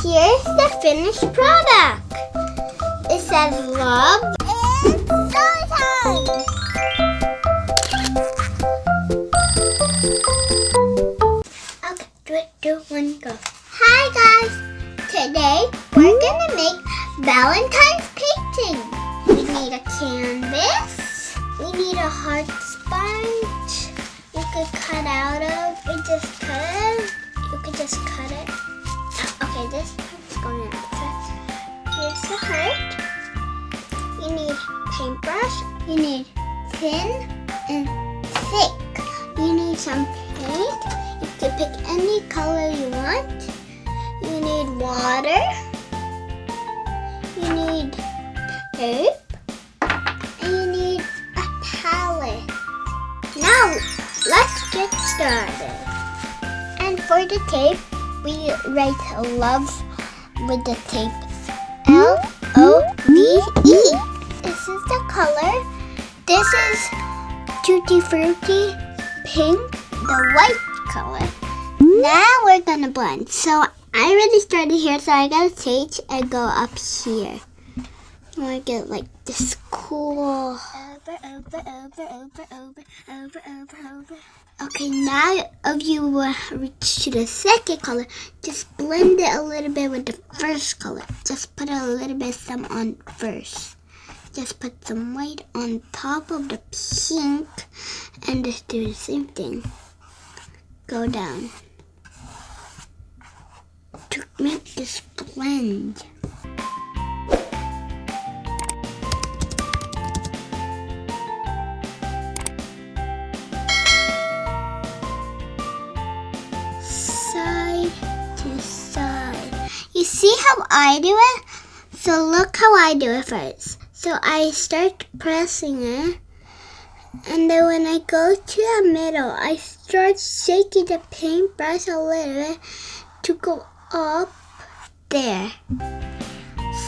here's the finished product. It says love and time. Okay, 3, 2, 1, go. Hi guys! Today we're gonna make Valentine's painting. We need a canvas. We need a heart sponge. You could cut out of. You could just cut it. Okay, this part's going out. So here's the heart. You need paintbrush. You need thin and thick. You need some paint. You can pick any color you want. You need water. You need tape. And you need a palette. Now, let's get started. And for the tape, we write love with the tape. L-O-V-E. This is the color. This is Tutti Fruitti pink, the white color. Now we're gonna blend. So I already started here, so I gotta take and go up here. I wanna get like this cool. Over. Okay, now if you reach to the second color, just blend it a little bit with the first color. Just put a little bit some on first. Just put some white on top of the pink and just do the same thing. Go down to make this blend. Side to side. You see how I do it? So look how I do it first. So I start pressing it, and then when I go to the middle, I start shaking the paintbrush a little bit to go up there.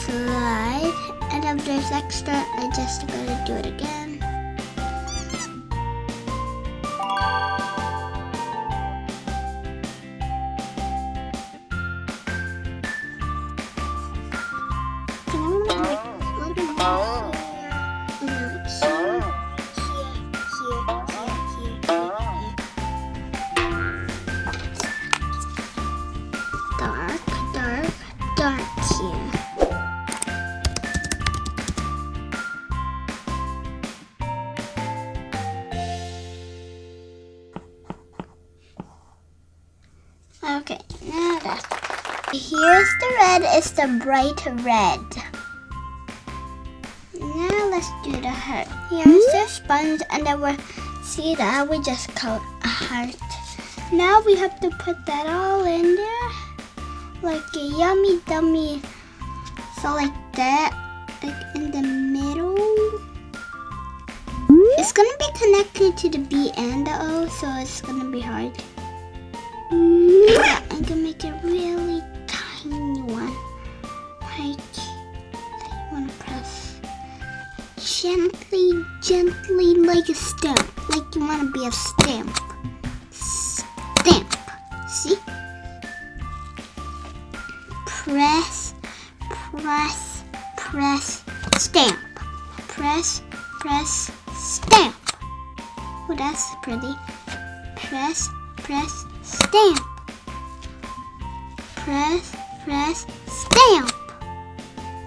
Slide, and if there's extra, I just gotta do it again. Dark here. Okay, now that. Here's the red, it's the bright red. Now let's do the heart. Here's the sponge, and then see that we just cut a heart. Now we have to put that all in there. Like a yummy dummy. So like that, like in the middle. It's gonna be connected to the B and the O, so it's gonna be hard. Yeah, I'm gonna make a really tiny one. Like, you wanna press gently like a stamp. Like you wanna be a stamp. Stamp. See? Press, stamp. Press, stamp. Oh, that's pretty. Press, stamp. Press, stamp.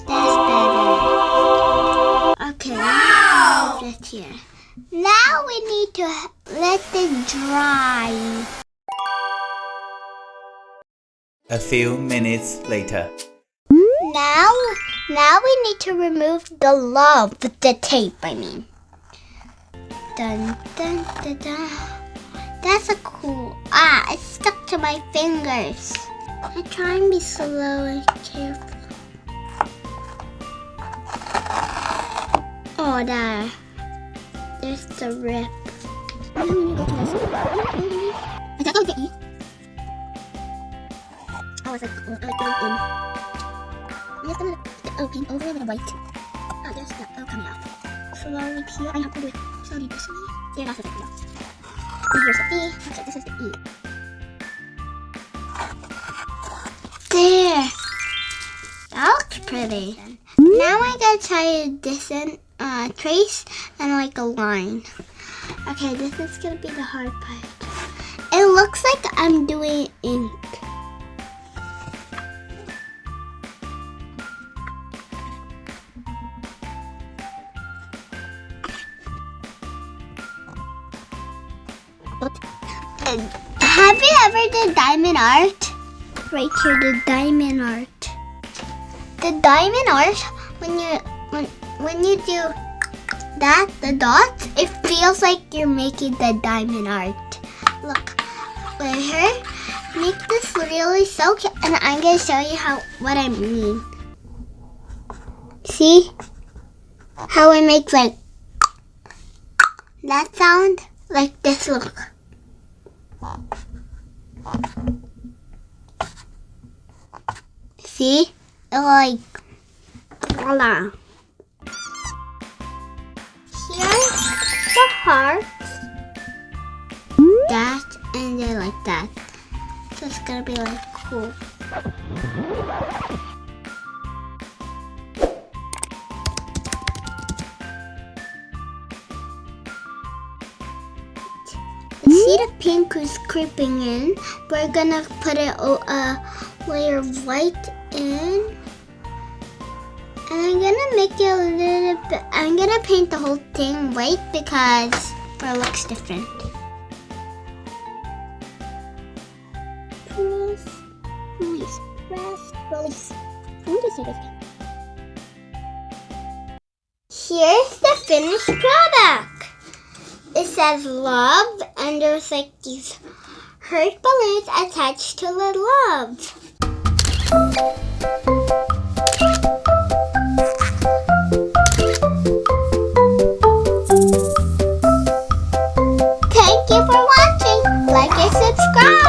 That's better. Okay, wow. Put it here. Now we need to let it dry. A few minutes later. Now we need to remove the love with the tape, I mean. Dun, dun, dun, dun. That's a cool. It stuck to my fingers. I try and be slow and careful. Oh, there's the rip. I'm gonna go to this. Is that okay? Oh, it's like in. I'm just gonna put the O paint over with the white. Oh, there's the O coming out. Slowly here. I have to do it slowly this way. There, that's what I do. And here's the E. Okay, this is the E. There. That looks pretty. Now I'm gonna try to trace and like a line. Okay, this is gonna be the hard part. It looks like I'm doing ink. Have you ever done diamond art? Right here, the diamond art. The diamond art, when you do that, the dots, it feels like you're making the diamond art. Look, right here, make this really silky, and I'm gonna show you what I mean. See how I make like that sound? Like this, look. See? It's like, voila. Here's the heart. That, and then like that. So it's gonna be like cool. See the pink who's creeping in? We're gonna put a layer of white in. And I'm gonna make it a little bit, I'm gonna paint the whole thing white because it looks different. Press, release, press, release. I'm gonna see this again. Here's the finished product. It says love, and there's like these heart balloons attached to the love. Thank you for watching. Like and subscribe.